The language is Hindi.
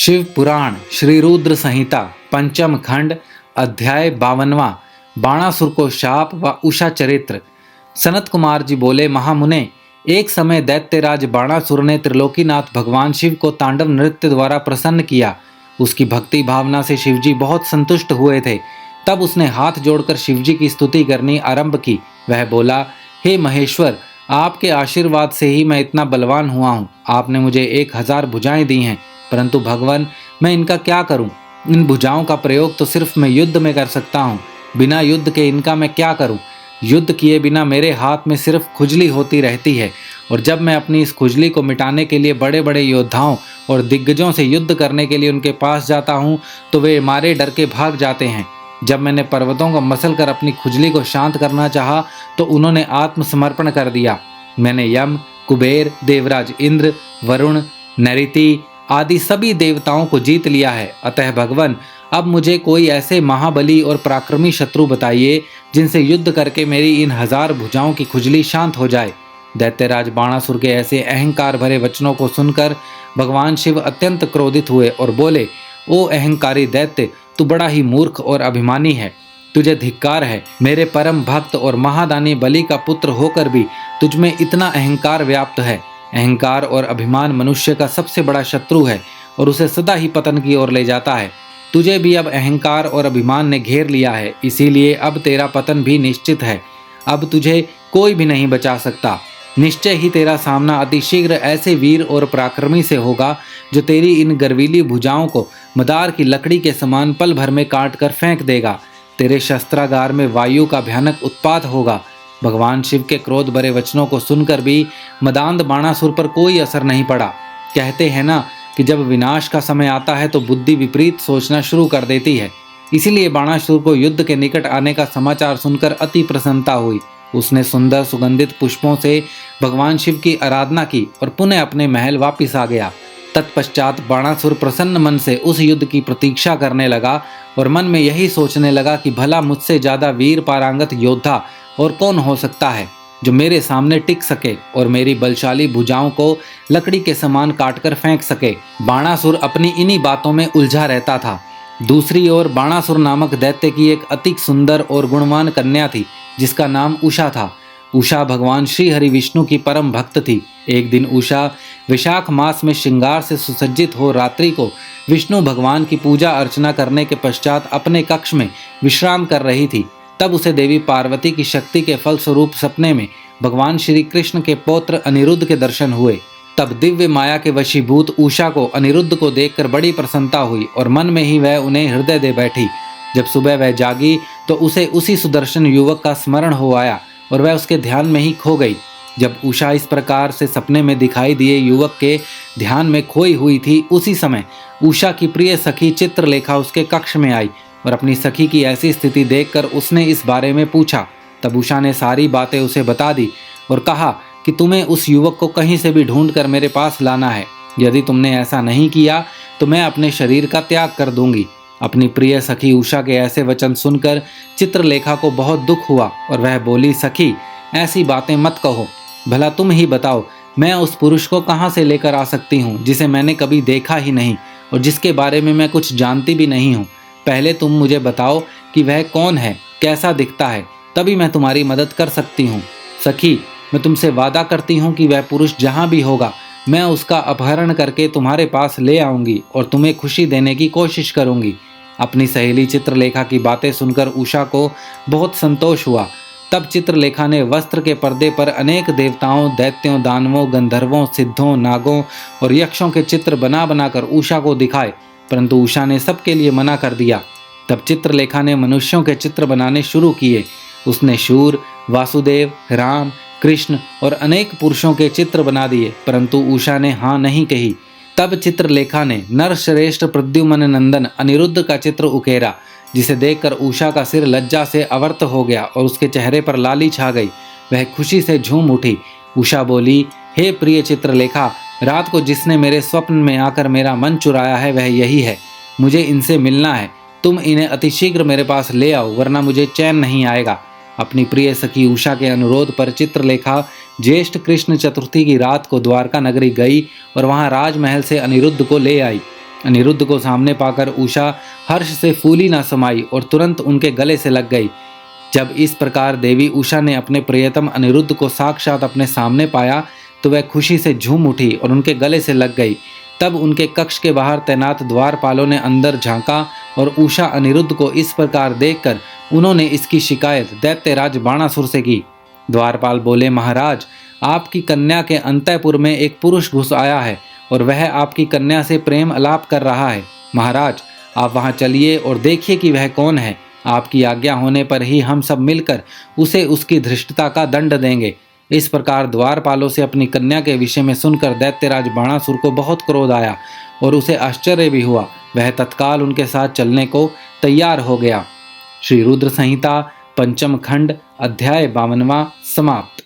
शिव पुराण श्री रुद्र संहिता पंचम खंड अध्याय 52वां बाणासुर को शाप व उषा चरित्र। सनत कुमार जी बोले, महामुने, एक समय दैत्यराज बाणासुर ने त्रिलोकीनाथ भगवान शिव को तांडव नृत्य द्वारा प्रसन्न किया। उसकी भक्ति भावना से शिवजी बहुत संतुष्ट हुए थे। तब उसने हाथ जोड़कर शिवजी की स्तुति करनी आरंभ की। वह बोला, हे महेश्वर, आपके आशीर्वाद से ही मैं इतना बलवान हुआ हूँ। आपने मुझे 1000 भुजाएं दी हैं, परंतु भगवान, मैं इनका क्या करूं? इन भुजाओं का प्रयोग तो सिर्फ मैं युद्ध में कर सकता हूं। बिना युद्ध के इनका मैं क्या करूं? युद्ध किए बिना मेरे हाथ में सिर्फ खुजली होती रहती है, और जब मैं अपनी इस खुजली को मिटाने के लिए बड़े बड़े योद्धाओं और दिग्गजों से युद्ध करने के लिए उनके पास जाता हूं, तो वे मारे डर के भाग जाते हैं। जब मैंने पर्वतों को मसल कर अपनी खुजली को शांत करना चाहा, तो उन्होंने आत्मसमर्पण कर दिया। मैंने यम, कुबेर, देवराज इंद्र, वरुण, नैऋति आदि सभी देवताओं को जीत लिया है। अतः भगवान, अब मुझे कोई ऐसे महाबली और पराक्रमी शत्रु बताइए जिनसे युद्ध करके मेरी इन 1000 भुजाओं की खुजली शांत हो जाए। दैत्यराज बाणासुर के ऐसे अहंकार भरे वचनों को सुनकर भगवान शिव अत्यंत क्रोधित हुए और बोले, ओ अहंकारी दैत्य, तू बड़ा ही मूर्ख और अभिमानी है। तुझे धिक्कार है। मेरे परम भक्त और महादानी बलि का पुत्र होकर भी तुझ में इतना अहंकार व्याप्त है। अहंकार और अभिमान मनुष्य का सबसे बड़ा शत्रु है और उसे सदा ही पतन की ओर ले जाता है। तुझे भी अब अहंकार और अभिमान ने घेर लिया है, इसीलिए अब तेरा पतन भी निश्चित है। अब तुझे कोई भी नहीं बचा सकता। निश्चय ही तेरा सामना अतिशीघ्र ऐसे वीर और पराक्रमी से होगा जो तेरी इन गर्वीली भुजाओं को मदार की लकड़ी के समान पल भर में काट कर फेंक देगा। तेरे शस्त्रागार में वायु का भयानक उत्पात होगा। भगवान शिव के क्रोध भरे वचनों को सुनकर भी मदांध बाणासुर पर कोई असर नहीं पड़ा। कहते हैं ना कि जब विनाश का समय आता है तो बुद्धि विपरीत सोचना शुरू कर देती है। इसीलिए बाणासुर को युद्ध के निकट आने का समाचार सुनकर अति प्रसन्नता हुई। उसने सुंदर सुगंधित पुष्पों से भगवान शिव की आराधना की और पुनः अपने महल वापिस आ गया। तत्पश्चात बाणासुर प्रसन्न मन से उस युद्ध की प्रतीक्षा करने लगा और मन में यही सोचने लगा कि भला मुझसे ज्यादा वीर पारंगत योद्धा और कौन हो सकता है जो मेरे सामने टिक सके और मेरी बलशाली भुजाओं को लकड़ी के समान काटकर फेंक सके। बाणासुर अपनी इन्हीं बातों में उलझा रहता था। दूसरी ओर बाणासुर नामक दैत्य की एक अति सुंदर और गुणवान कन्या थी जिसका नाम उषा था। उषा भगवान श्री हरि विष्णु की परम भक्त थी। एक दिन उषा विशाख मास में श्रृंगार से सुसज्जित हो रात्रि को विष्णु भगवान की पूजा अर्चना करने के पश्चात अपने कक्ष में विश्राम कर रही थी। तब उसे देवी पार्वती की शक्ति के फलस्वरूप सपने में भगवान श्री कृष्ण के पौत्र अनिरुद्ध के दर्शन हुए। तब दिव्य माया के वशीभूत उषा को अनिरुद्ध को देखकर बड़ी प्रसन्नता हुई और मन में ही वह उन्हें हृदय दे बैठी। जब सुबह वह जागी तो उसे उसी सुदर्शन युवक का स्मरण हो आया और वह उसके ध्यान में ही खो गई। जब उषा इस प्रकार से सपने में दिखाई दिए युवक के ध्यान में खोई हुई थी, उसी समय उषा की प्रिय सखी चित्रलेखा उसके कक्ष में आई और अपनी सखी की ऐसी स्थिति देखकर उसने इस बारे में पूछा। तब उषा ने सारी बातें उसे बता दी और कहा कि तुम्हें उस युवक को कहीं से भी ढूंढ कर मेरे पास लाना है। यदि तुमने ऐसा नहीं किया तो मैं अपने शरीर का त्याग कर दूंगी। अपनी प्रिय सखी उषा के ऐसे वचन सुनकर चित्रलेखा को बहुत दुख हुआ और वह बोली, सखी, ऐसी बातें मत कहो। भला तुम ही बताओ, मैं उस पुरुष को कहाँ से लेकर आ सकती हूँ जिसे मैंने कभी देखा ही नहीं और जिसके बारे में मैं कुछ जानती भी नहीं हूँ। पहले तुम मुझे बताओ कि वह कौन है, कैसा दिखता है, तभी मैं तुम्हारी मदद कर सकती हूँ। सखी, मैं तुमसे वादा करती हूँ कि वह पुरुष जहाँ भी होगा मैं उसका अपहरण करके तुम्हारे पास ले आऊँगी और तुम्हें खुशी देने की कोशिश करूँगी। अपनी सहेली चित्रलेखा की बातें सुनकर उषा को बहुत संतोष हुआ। तब चित्रलेखा ने वस्त्र के पर्दे पर अनेक देवताओं, दैत्यों, दानवों, गंधर्वों, सिद्धों, नागों और यक्षों के चित्र बना बनाकर उषा को दिखाए, परंतु उषा ने सबके लिए मना कर दिया। तब चित्रलेखा ने मनुष्यों के चित्र बनाने शुरू किए। उसने शूर, वासुदेव, राम, कृष्ण और अनेक पुरुषों के चित्र बना दिए, परंतु उषा ने हाँ नहीं कही। तब चित्रलेखा ने नरश्रेष्ठ प्रद्युम्न नंदन अनिरुद्ध का चित्र उकेरा, जिसे देखकर उषा का सिर लज्जा से अवर्त हो गया और उसके चेहरे पर लाली छा गई। वह खुशी से झूम उठी। उषा बोली, हे प्रिय चित्रलेखा, रात को जिसने मेरे स्वप्न में आकर मेरा मन चुराया है वह यही है। मुझे इनसे मिलना है। तुम इन्हें अतिशीघ्र मेरे पास ले आओ, वरना मुझे चैन नहीं आएगा। अपनी प्रिय सखी उषा के अनुरोध पर चित्रलेखा ज्येष्ठ कृष्ण चतुर्थी की रात को द्वारका नगरी गई और वहां राजमहल से अनिरुद्ध को ले आई। अनिरुद्ध को सामने पाकर उषा हर्ष से फूली न समाई और तुरंत उनके गले से लग गई। जब इस प्रकार देवी उषा ने अपने प्रियतम अनिरुद्ध को साक्षात अपने सामने पाया तो वह खुशी से झूम उठी और उनके गले से लग गई। तब उनके कक्ष के बाहर तैनात द्वारपालों ने अंदर झांका और उषा अनिरुद्ध को इस प्रकार देखकर उन्होंने इसकी शिकायत दैत्यराज बाणासुर से की। द्वारपाल बोले, महाराज, आपकी कन्या के अंतःपुर में एक पुरुष घुस आया है और वह आपकी कन्या से प्रेम अलाप कर रहा है। महाराज, आप वहां चलिए और देखिए कि वह कौन है। आपकी आज्ञा होने पर ही हम सब मिलकर उसे उसकी धृष्टता का दंड देंगे। इस प्रकार द्वारपालों से अपनी कन्या के विषय में सुनकर दैत्यराज बाणासुर को बहुत क्रोध आया और उसे आश्चर्य भी हुआ। वह तत्काल उनके साथ चलने को तैयार हो गया। श्री रुद्र संहिता पंचम खंड अध्याय 52वां समाप्त।